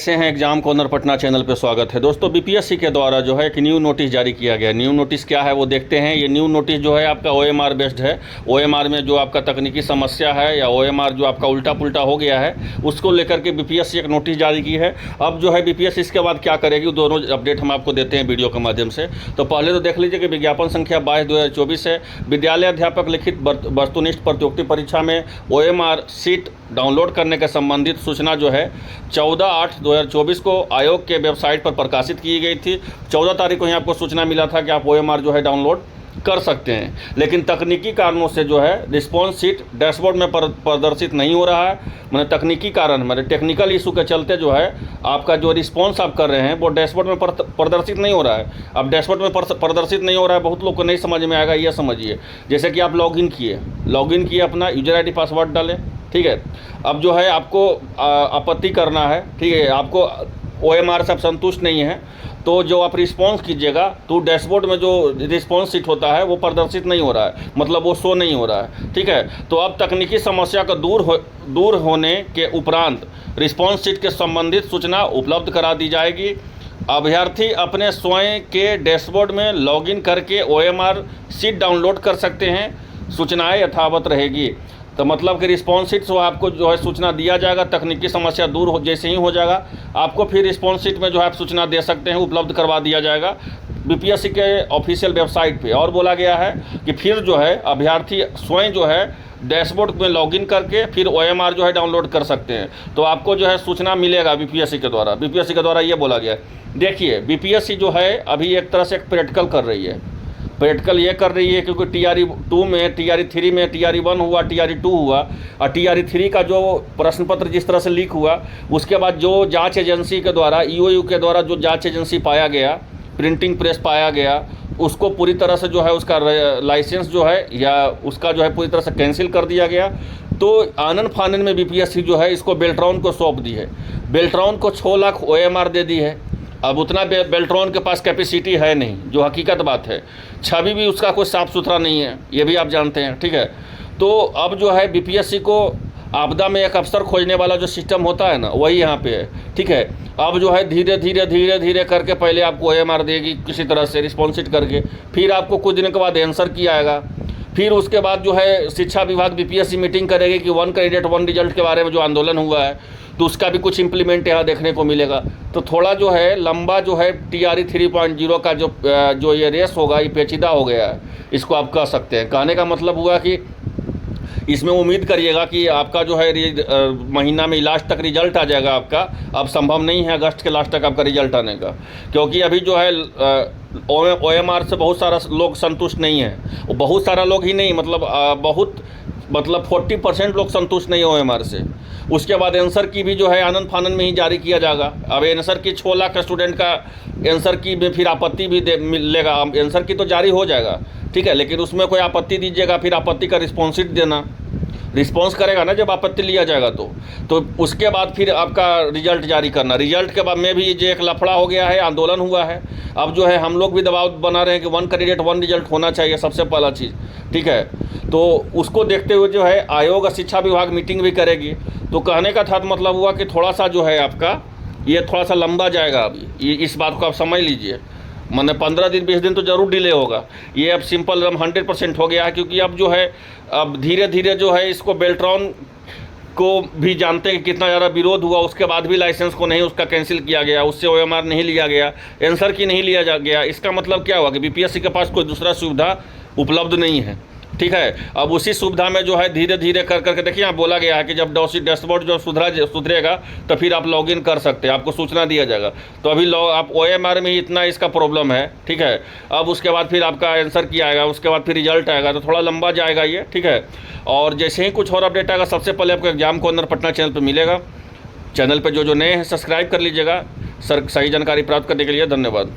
कैसे हैं exam corner Patna channel पे स्वागत है दोस्तों। बीपीएससी के द्वारा जो है एक न्यू नोटिस जारी किया गया। न्यू नोटिस क्या है वो देखते हैं। ये न्यू नोटिस जो है आपका ओएमआर बेस्ड है। ओएमआर में जो आपका तकनीकी समस्या है या ओएमआर जो आपका उल्टा पुल्टा हो गया है उसको लेकर के बीपीएससी एक नोटिस जारी की है। अब जो है बीपीएससी इसके बाद क्या करेगी दोनों अपडेट हम आपको देते हैं वीडियो के माध्यम से। तो पहले तो देख लीजिए कि विज्ञापन संख्या 22/2024 है। विद्यालय अध्यापक लिखित वस्तुनिष्ठ प्रतियोगिता परीक्षा में ओएमआर सीट डाउनलोड करने के संबंधित सूचना जो है 14/8/2024 को आयोग के वेबसाइट पर प्रकाशित की गई थी। 14 तारीख को ही आपको सूचना मिला था कि आप ओएमआर जो है डाउनलोड कर सकते हैं, लेकिन तकनीकी कारणों से जो है रिस्पॉन्स शीट डैशबोर्ड में प्रदर्शित नहीं हो रहा है। मैंने तकनीकी कारण मैंने टेक्निकल इशू के चलते जो है आपका जो रिस्पॉन्स आप कर रहे हैं वो डैशबोर्ड में प्रदर्शित नहीं हो रहा है। अब डैशबोर्ड में प्रदर्शित नहीं हो रहा है, बहुत लोग को नहीं समझ में आएगा। ये समझिए जैसे कि आप लॉगिन किए अपना यूजर आईडी पासवर्ड डालें, ठीक है। अब जो है आपको आपत्ति करना है, ठीक है। आपको ओएमआर से आप संतुष्ट नहीं है तो जो आप रिस्पॉन्स कीजिएगा तो डैशबोर्ड में जो रिस्पॉन्स शीट होता है वो प्रदर्शित नहीं हो रहा है, मतलब वो शो नहीं हो रहा है, ठीक है। तो अब तकनीकी समस्या का दूर होने के उपरांत रिस्पॉन्स शीट के संबंधित सूचना उपलब्ध करा दी जाएगी। अभ्यर्थी अपने स्वयं के डैशबोर्ड में लॉगिन करके ओएमआर शीट डाउनलोड कर सकते हैं। सूचनाएं यथावत रहेगी। तो मतलब कि रिस्पॉन्स शीट से आपको जो है सूचना दिया जाएगा। तकनीकी समस्या दूर हो जैसे ही हो जाएगा आपको फिर रिस्पॉन्स शीट में जो है आप सूचना दे सकते हैं, उपलब्ध करवा दिया जाएगा बीपीएससी के ऑफिशियल वेबसाइट पे। और बोला गया है कि फिर जो है अभ्यर्थी स्वयं जो है डैशबोर्ड में लॉगिन करके फिर ओएमआर जो है डाउनलोड कर सकते हैं। तो आपको जो है सूचना मिलेगा बीपीएससी के द्वारा ये बोला गया है। देखिए बीपीएससी जो है अभी एक तरह से एक प्रैक्टिकल कर रही है। प्रैक्टिकल ये कर रही है क्योंकि TRE 2 में, TRE 3 में, TRE 1 हुआ, TRE 2 हुआ और TRE 3 का जो प्रश्न पत्र जिस तरह से लीक हुआ उसके बाद जो जांच एजेंसी के द्वारा EOU के द्वारा जो जांच एजेंसी पाया गया, प्रिंटिंग प्रेस पाया गया, उसको पूरी तरह से जो है उसका लाइसेंस जो है या उसका जो है पूरी तरह से कैंसिल कर दिया गया। तो आनन फानन में बीपीएससी जो है इसको बेल्ट्रॉन को सौंप दी है। बेल्ट्रॉन को 6 लाख ओएमआर दे दी है। अब उतना बेल्ट्रॉन के पास कैपेसिटी है नहीं, जो हकीकत बात है। छवि भी उसका कोई साफ़ सुथरा नहीं है, ये भी आप जानते हैं, ठीक है। तो अब जो है बीपीएससी को आपदा में एक अफसर खोजने वाला जो सिस्टम होता है ना वही यहाँ पे है, ठीक है। अब जो है धीरे धीरे करके पहले आपको ओएमआर देगी किसी तरह से रिस्पॉन्स शीट करके, फिर आपको कुछ दिन के बाद आंसर की आएगा, फिर उसके बाद जो है शिक्षा विभाग बीपीएससी मीटिंग करेगी कि 1 कैंडिडेट 1 रिजल्ट के बारे में जो आंदोलन हुआ है तो उसका भी कुछ इम्प्लीमेंट यहाँ देखने को मिलेगा। तो थोड़ा जो है लंबा जो है TRE 3.0 का जो ये रेस होगा ये पेचीदा हो गया है, इसको आप कह सकते हैं। कहने का मतलब हुआ कि इसमें उम्मीद करिएगा कि आपका जो है महीना में लास्ट तक रिजल्ट आ जाएगा आपका। अब संभव नहीं है अगस्त के लास्ट तक आपका रिजल्ट आने का, क्योंकि अभी जो है ओएमआर से बहुत सारा लोग संतुष्ट नहीं है। बहुत सारा लोग ही नहीं, मतलब 40% लोग संतुष्ट नहीं है ओएमआर से। उसके बाद आंसर की भी जो है आनंद फानन में ही जारी किया जाएगा। अब आंसर की 6 लाख स्टूडेंट का आंसर की में फिर आपत्ति भी मिलेगा। आंसर की तो जारी हो जाएगा, ठीक है, लेकिन उसमें कोई आपत्ति दीजिएगा, फिर आपत्ति का रिस्पॉन्स शीट देना, रिस्पॉन्स करेगा ना जब आपत्ति लिया जाएगा तो उसके बाद फिर आपका रिजल्ट जारी करना। रिजल्ट के बाद में भी जो एक लफड़ा हो गया है, आंदोलन हुआ है। अब जो है हम लोग भी दबाव बना रहे हैं कि 1 कैंडिडेट 1 रिजल्ट होना चाहिए, सबसे पहला चीज़, ठीक है। तो उसको देखते हुए जो है आयोग और शिक्षा विभाग मीटिंग भी करेगी। तो कहने का था मतलब हुआ कि थोड़ा सा जो है आपका ये थोड़ा सा लंबा जाएगा। अभी इस बात को आप समझ लीजिए, मैंने 15 दिन 20 दिन तो ज़रूर डिले होगा। ये अब सिंपल 100% हो गया है, क्योंकि अब जो है अब धीरे धीरे जो है इसको बेल्ट्रॉन को भी जानते हैं कि कितना ज़्यादा विरोध हुआ, उसके बाद भी लाइसेंस को नहीं उसका कैंसिल किया गया, उससे ओएमआर नहीं लिया गया, आंसर की नहीं लिया गया। इसका मतलब क्या हुआ कि बीपीएससी के पास कोई दूसरा सुविधा उपलब्ध नहीं है, ठीक है। अब उसी सुविधा में जो है धीरे धीरे कर करके देखिए यहाँ बोला गया है कि जब डैशबोर्ड जो सुधरेगा तो फिर आप लॉगिन कर सकते हैं, आपको सूचना दिया जाएगा। तो अभी आप ओएमआर में ही इतना इसका प्रॉब्लम है, ठीक है। अब उसके बाद फिर आपका आंसर किया आएगा, उसके बाद फिर रिजल्ट आएगा, तो थोड़ा लंबा जाएगा ये, ठीक है। और जैसे ही कुछ और अपडेट आएगा सबसे पहले आपको एग्जाम कॉर्नर पटना चैनल पर मिलेगा। चैनल पर जो नए हैं सब्सक्राइब कर लीजिएगा। सही जानकारी प्राप्त करने के लिए धन्यवाद।